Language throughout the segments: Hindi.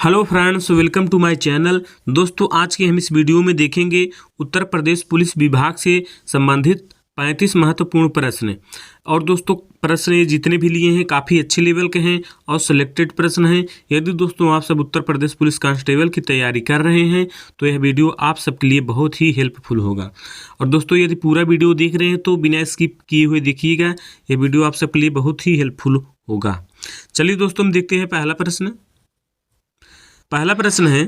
Hello friends, welcome to my channel. दोस्तों, आज के हम इस वीडियो में देखेंगे उत्तर प्रदेश पुलिस विभाग से संबंधित 35 महत्वपूर्ण प्रश्न। और दोस्तों, प्रश्न ये जितने भी लिए हैं काफ़ी अच्छे लेवल के हैं और सिलेक्टेड प्रश्न हैं। यदि दोस्तों आप सब उत्तर प्रदेश पुलिस कांस्टेबल की तैयारी कर रहे हैं तो यह वीडियो आप सबके लिए बहुत ही हेल्पफुल होगा। और दोस्तों, यदि पूरा वीडियो देख रहे हैं तो बिना स्किप किए हुए देखिएगा, यह वीडियो आप सबके लिए बहुत ही हेल्पफुल होगा। चलिए दोस्तों, हम देखते हैं पहला प्रश्न। पहला प्रश्न है,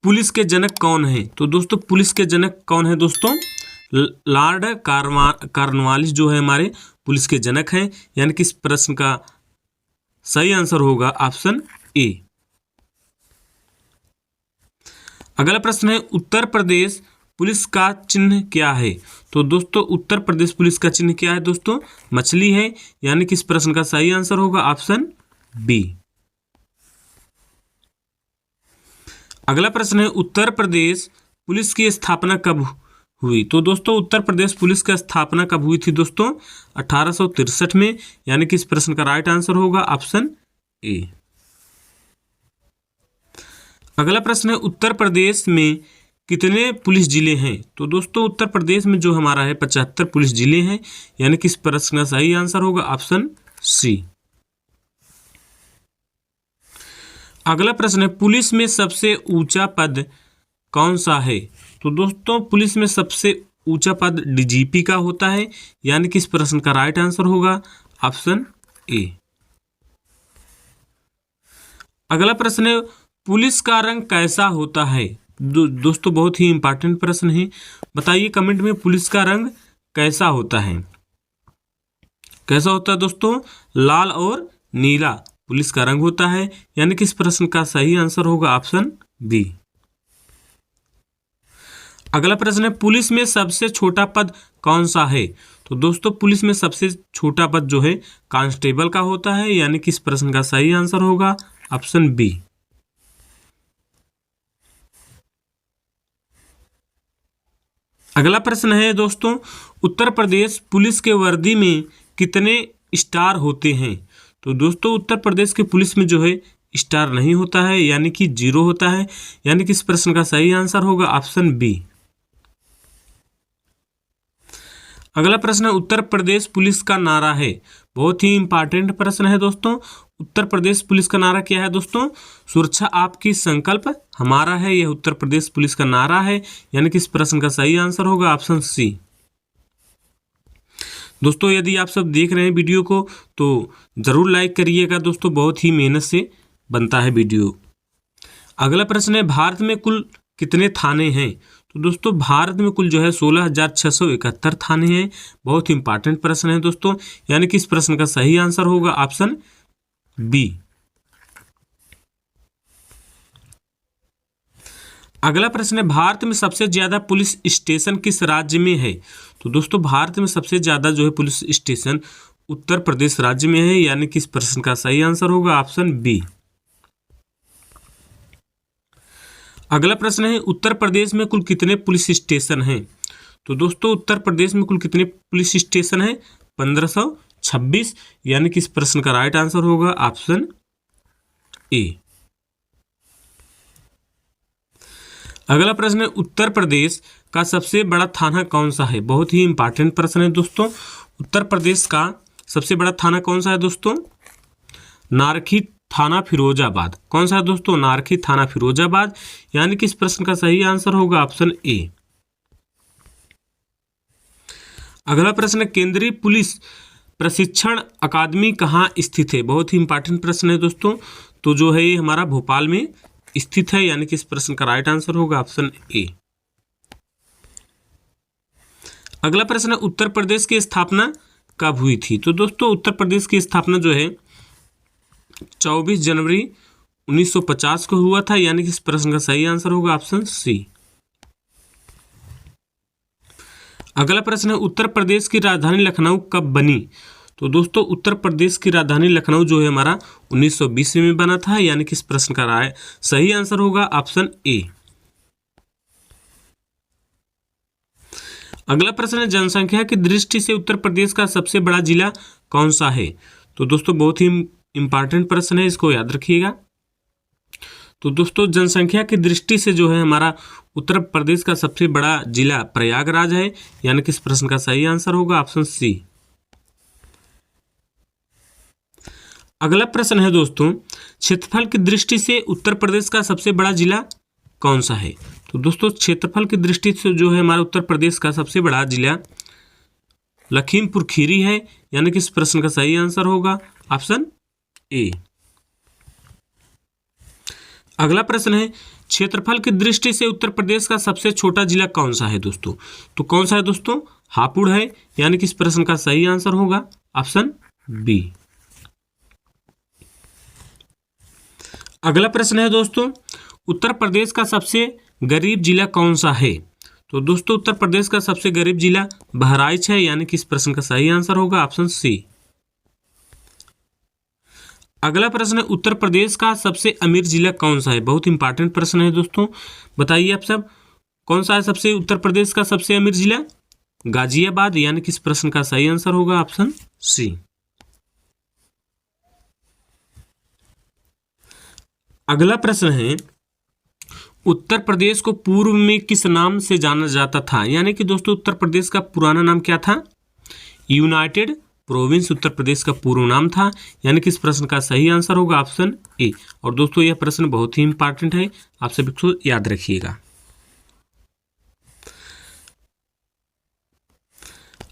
पुलिस के जनक कौन है? तो दोस्तों, पुलिस के जनक कौन है दोस्तों? लॉर्ड कॉर्नवालिस जो है हमारे पुलिस के जनक हैं। यानी कि इस प्रश्न का सही आंसर होगा ऑप्शन ए। अगला प्रश्न है, उत्तर प्रदेश पुलिस का चिन्ह क्या है? तो दोस्तों, उत्तर प्रदेश पुलिस का चिन्ह क्या है दोस्तों? मछली है। यानी कि इस प्रश्न का सही आंसर होगा ऑप्शन बी। अगला प्रश्न है, उत्तर प्रदेश पुलिस की स्थापना कब हुई? तो दोस्तों, उत्तर प्रदेश पुलिस की स्थापना कब हुई थी दोस्तों? 1863 में। यानी कि इस प्रश्न का राइट आंसर होगा ऑप्शन ए। अगला प्रश्न है, उत्तर प्रदेश में कितने पुलिस जिले हैं? तो दोस्तों, उत्तर प्रदेश में जो हमारा है 75 पुलिस जिले हैं। यानी कि इस प्रश्न का सही आंसर होगा ऑप्शन सी। अगला प्रश्न है, पुलिस में सबसे ऊंचा पद कौन सा है? तो दोस्तों, पुलिस में सबसे ऊंचा पद डीजीपी का होता है। यानी कि इस प्रश्न का राइट आंसर होगा ऑप्शन ए। अगला प्रश्न है, पुलिस का रंग कैसा होता है? दोस्तों, बहुत ही इंपॉर्टेंट प्रश्न है। बताइए कमेंट में, पुलिस का रंग कैसा होता है? कैसा होता है दोस्तों? लाल और नीला पुलिस का रंग होता है। यानी कि इस प्रश्न का सही आंसर होगा ऑप्शन बी। अगला प्रश्न है, पुलिस में सबसे छोटा पद कौन सा है? तो दोस्तों, पुलिस में सबसे छोटा पद जो है कांस्टेबल का होता है। यानी कि इस प्रश्न का सही आंसर होगा ऑप्शन बी। अगला प्रश्न है दोस्तों, उत्तर प्रदेश पुलिस के वर्दी में कितने स्टार होते हैं? तो दोस्तों, उत्तर प्रदेश के पुलिस में जो है स्टार नहीं होता है। यानी कि 0 होता है। यानी कि इस प्रश्न का सही आंसर होगा ऑप्शन बी। अगला प्रश्न है, उत्तर प्रदेश पुलिस का नारा है। बहुत ही इंपॉर्टेंट प्रश्न है दोस्तों। उत्तर प्रदेश पुलिस का नारा क्या है दोस्तों? सुरक्षा आपकी, संकल्प हमारा है। यह उत्तर प्रदेश पुलिस का नारा है। यानी कि इस प्रश्न का सही आंसर होगा ऑप्शन सी। दोस्तों, यदि आप सब देख रहे हैं वीडियो को तो ज़रूर लाइक करिएगा दोस्तों, बहुत ही मेहनत से बनता है वीडियो। अगला प्रश्न है, भारत में कुल कितने थाने हैं? तो दोस्तों, भारत में कुल जो है 16,671 थाने हैं। बहुत ही इंपॉर्टेंट प्रश्न है दोस्तों। यानी कि इस प्रश्न का सही आंसर होगा ऑप्शन बी। अगला प्रश्न है, भारत में सबसे ज़्यादा पुलिस स्टेशन किस राज्य में है? तो दोस्तों, भारत में सबसे ज़्यादा जो है पुलिस स्टेशन उत्तर प्रदेश राज्य में है। यानी कि इस प्रश्न का सही आंसर होगा ऑप्शन बी। अगला प्रश्न है, उत्तर प्रदेश में कुल कितने पुलिस स्टेशन हैं? तो दोस्तों, उत्तर प्रदेश में कुल कितने पुलिस स्टेशन हैं? 1526। यानी कि इस प्रश्न का राइट आंसर होगा ऑप्शन ए। अगला प्रश्न है, उत्तर प्रदेश का सबसे बड़ा थाना कौन सा है? बहुत ही इंपॉर्टेंट प्रश्न है दोस्तों। उत्तर प्रदेश का सबसे बड़ा थाना कौन सा है दोस्तों? नारखी थाना फिरोजाबाद। कौन सा है दोस्तों? नारखी थाना फिरोजाबाद। यानी कि इस प्रश्न का सही आंसर होगा ऑप्शन ए। अगला प्रश्न है, केंद्रीय पुलिस प्रशिक्षण अकादमी कहाँ स्थित है? बहुत ही इंपॉर्टेंट प्रश्न है दोस्तों। तो जो है ये हमारा भोपाल में स्थित है। यानी कि इस प्रश्न का राइट आंसर होगा ऑप्शन ए। अगला प्रश्न है, उत्तर प्रदेश की स्थापना कब हुई थी? तो दोस्तों, उत्तर प्रदेश की स्थापना जो है 24 जनवरी 1950 को हुआ था। यानी कि इस प्रश्न का सही आंसर होगा ऑप्शन सी। अगला प्रश्न है, उत्तर प्रदेश की राजधानी लखनऊ कब बनी? तो दोस्तों, उत्तर प्रदेश की राजधानी लखनऊ जो है हमारा 1920 में बना था। यानी कि इस प्रश्न का सही आंसर होगा ऑप्शन ए। अगला प्रश्न है, जनसंख्या की दृष्टि से उत्तर प्रदेश का सबसे बड़ा जिला कौन सा है? तो दोस्तों, बहुत ही इंपॉर्टेंट प्रश्न है, इसको याद रखिएगा। तो दोस्तों जनसंख्या की दृष्टि से जो है हमारा उत्तर प्रदेश का सबसे बड़ा जिला प्रयागराज है, यानी कि इस प्रश्न का सही आंसर होगा ऑप्शन सी। अगला प्रश्न है दोस्तों, क्षेत्रफल की दृष्टि से उत्तर प्रदेश का सबसे बड़ा जिला कौन सा है? तो दोस्तों क्षेत्रफल की दृष्टि से जो है हमारा उत्तर प्रदेश का सबसे बड़ा जिला लखीमपुर खीरी है, यानी कि इस प्रश्न का सही आंसर होगा ऑप्शन ए। अगला प्रश्न है, क्षेत्रफल की दृष्टि से उत्तर प्रदेश का सबसे छोटा जिला कौन सा है दोस्तों? तो कौन सा है दोस्तों? हापुड़ है, यानी कि इस प्रश्न का सही आंसर होगा ऑप्शन बी। अगला प्रश्न है दोस्तों, उत्तर प्रदेश का सबसे गरीब जिला कौन सा है? तो दोस्तों उत्तर प्रदेश का सबसे गरीब जिला बहराइच है, यानी कि इस प्रश्न का सही आंसर होगा ऑप्शन सी। अगला प्रश्न है, उत्तर प्रदेश का सबसे अमीर जिला कौन सा है? बहुत इंपॉर्टेंट प्रश्न है दोस्तों, बताइए आप सब कौन सा है सबसे उत्तर प्रदेश का सबसे अमीर जिला? गाजियाबाद, यानी कि इस प्रश्न का सही आंसर होगा ऑप्शन सी। अगला प्रश्न है, उत्तर प्रदेश को पूर्व में किस नाम से जाना जाता था? यानी कि दोस्तों उत्तर प्रदेश का पुराना नाम क्या था? यूनाइटेड प्रोविंस उत्तर प्रदेश का पूर्व नाम था, यानी कि इस प्रश्न का सही आंसर होगा ऑप्शन ए। और दोस्तों यह प्रश्न बहुत ही इंपॉर्टेंट है, आप सभी को याद रखिएगा।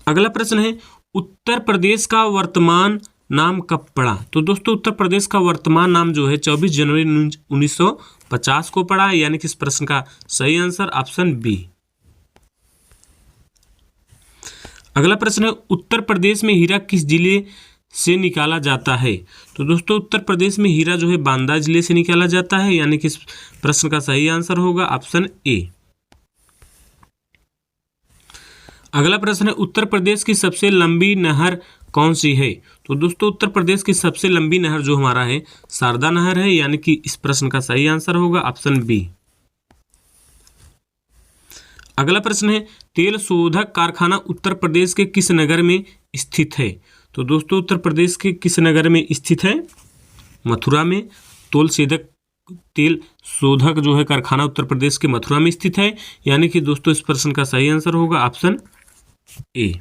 अगला प्रश्न है, उत्तर प्रदेश का वर्तमान नाम कब पड़ा? तो दोस्तों उत्तर प्रदेश का वर्तमान नाम जो है 24 जनवरी 1950 को पड़ा है, यानी कि इस प्रश्न का सही आंसर ऑप्शन बी। अगला प्रश्न है, उत्तर प्रदेश में हीरा किस जिले से निकाला जाता है? तो दोस्तों उत्तर प्रदेश में हीरा जो है बांदा जिले से निकाला जाता है, यानी कि इस प्रश्न का सही आंसर होगा ऑप्शन ए। अगला प्रश्न है, उत्तर प्रदेश की सबसे लंबी नहर कौन सी है? तो दोस्तों उत्तर प्रदेश की सबसे लंबी नहर जो हमारा है शारदा नहर है, यानी कि इस प्रश्न का सही आंसर होगा ऑप्शन बी। अगला प्रश्न है, तेल शोधक कारखाना उत्तर प्रदेश के किस नगर में स्थित है? तो दोस्तों उत्तर प्रदेश के किस नगर में स्थित है? मथुरा में। तेल शोधक जो है कारखाना उत्तर प्रदेश के मथुरा में स्थित है, यानी कि दोस्तों इस प्रश्न का सही आंसर होगा ऑप्शन ए।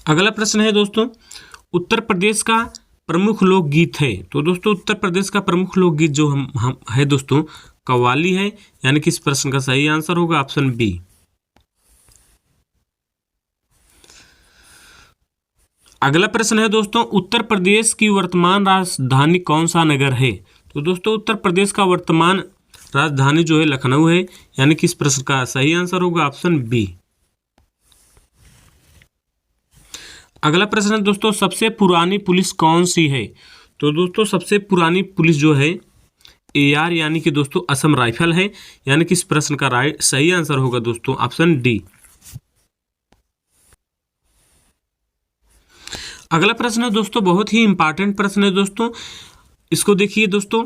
अगला प्रश्न है दोस्तों, उत्तर प्रदेश का प्रमुख लोकगीत है? तो दोस्तों उत्तर प्रदेश का प्रमुख लोकगीत जो हम है दोस्तों कव्वाली है, यानी कि इस प्रश्न का सही आंसर होगा ऑप्शन बी। अगला प्रश्न है दोस्तों, उत्तर प्रदेश की वर्तमान राजधानी कौन सा नगर है? तो दोस्तों उत्तर प्रदेश का वर्तमान राजधानी जो है लखनऊ है, यानी कि इस प्रश्न का सही आंसर होगा ऑप्शन बी। अगला प्रश्न है दोस्तों, सबसे पुरानी पुलिस कौन सी है? तो दोस्तों सबसे पुरानी पुलिस जो है AR, यानी कि दोस्तों असम राइफल है, यानी कि इस प्रश्न का सही आंसर होगा दोस्तों ऑप्शन डी। अगला प्रश्न है दोस्तों, बहुत ही इंपॉर्टेंट प्रश्न है दोस्तों, इसको देखिए दोस्तों,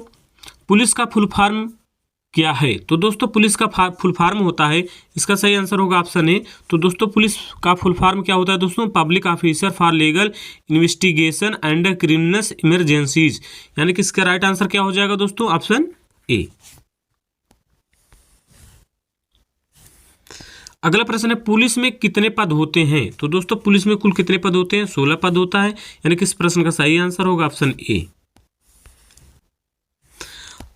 पुलिस का फुल फॉर्म क्या है? तो दोस्तों पुलिस का फुल फॉर्म होता है, इसका सही आंसर होगा ऑप्शन ए। तो दोस्तों पुलिस का फुल फॉर्म क्या होता है दोस्तों? Public officer for legal investigation and criminal emergencies, यानी कि इसका राइट आंसर क्या हो जाएगा दोस्तों ऑप्शन ए। अगला प्रश्न है, पुलिस में कितने पद होते हैं? तो दोस्तों पुलिस में कुल कितने पद होते हैं? 16 पद होता है, यानी कि इस प्रश्न का सही आंसर होगा ऑप्शन ए।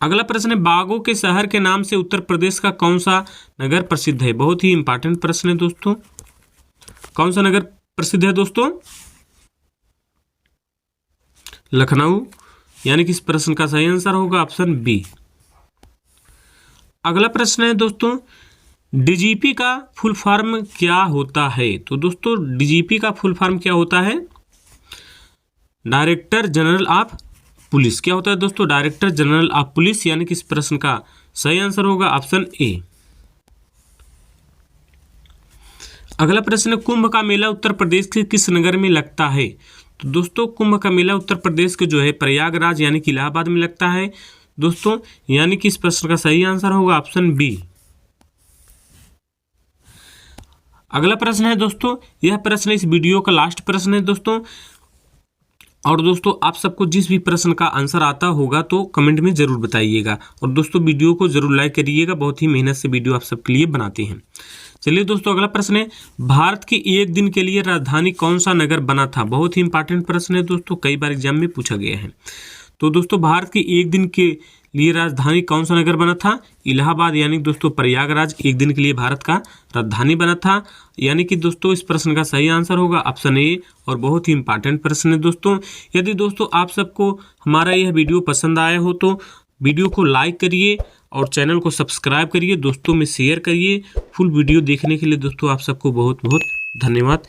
अगला प्रश्न है, बागों के शहर के नाम से उत्तर प्रदेश का कौन सा नगर प्रसिद्ध है? बहुत ही इंपॉर्टेंट प्रश्न है दोस्तों, कौन सा नगर प्रसिद्ध है दोस्तों? लखनऊ, यानी कि इस प्रश्न का सही आंसर होगा ऑप्शन बी। अगला प्रश्न है दोस्तों, DGP का फुल फॉर्म क्या होता है? तो दोस्तों DGP का फुल फॉर्म क्या होता है? Director general of police. क्या होता है दोस्तों? डायरेक्टर जनरल ऑफ पुलिस, यानी कि इस प्रश्न का सही आंसर होगा ऑप्शन ए। अगला प्रश्न है, कुंभ का मेला उत्तर प्रदेश के किस नगर में लगता है? तो दोस्तों कुंभ का मेला उत्तर प्रदेश के जो है प्रयागराज, यानी कि इलाहाबाद में लगता है दोस्तों, यानी कि इस प्रश्न का सही आंसर होगा ऑप्शन बी। अगला प्रश्न है दोस्तों, यह प्रश्न इस वीडियो का लास्ट प्रश्न है दोस्तों, और दोस्तों आप सबको जिस भी प्रश्न का आंसर आता होगा तो कमेंट में ज़रूर बताइएगा। और दोस्तों वीडियो को ज़रूर लाइक करिएगा, बहुत ही मेहनत से वीडियो आप सबके लिए बनाते हैं। चलिए दोस्तों अगला प्रश्न है, भारत के एक दिन के लिए राजधानी कौन सा नगर बना था? बहुत ही इंपॉर्टेंट प्रश्न है दोस्तों, कई बार एग्जाम में पूछा गया है। तो दोस्तों भारत के एक दिन के लिए राजधानी कौन सा नगर बना था? इलाहाबाद यानी दोस्तों प्रयागराज एक दिन के लिए भारत का राजधानी बना था। यानी कि दोस्तों इस प्रश्न का सही आंसर होगा ऑप्शन ए। और बहुत ही इंपॉर्टेंट प्रश्न है दोस्तों। यदि दोस्तों आप सबको हमारा यह वीडियो पसंद आया हो तो वीडियो को लाइक करिए और चैनल को सब्सक्राइब करिए, दोस्तों में शेयर करिए। फुल वीडियो देखने के लिए दोस्तों आप सबको बहुत बहुत धन्यवाद।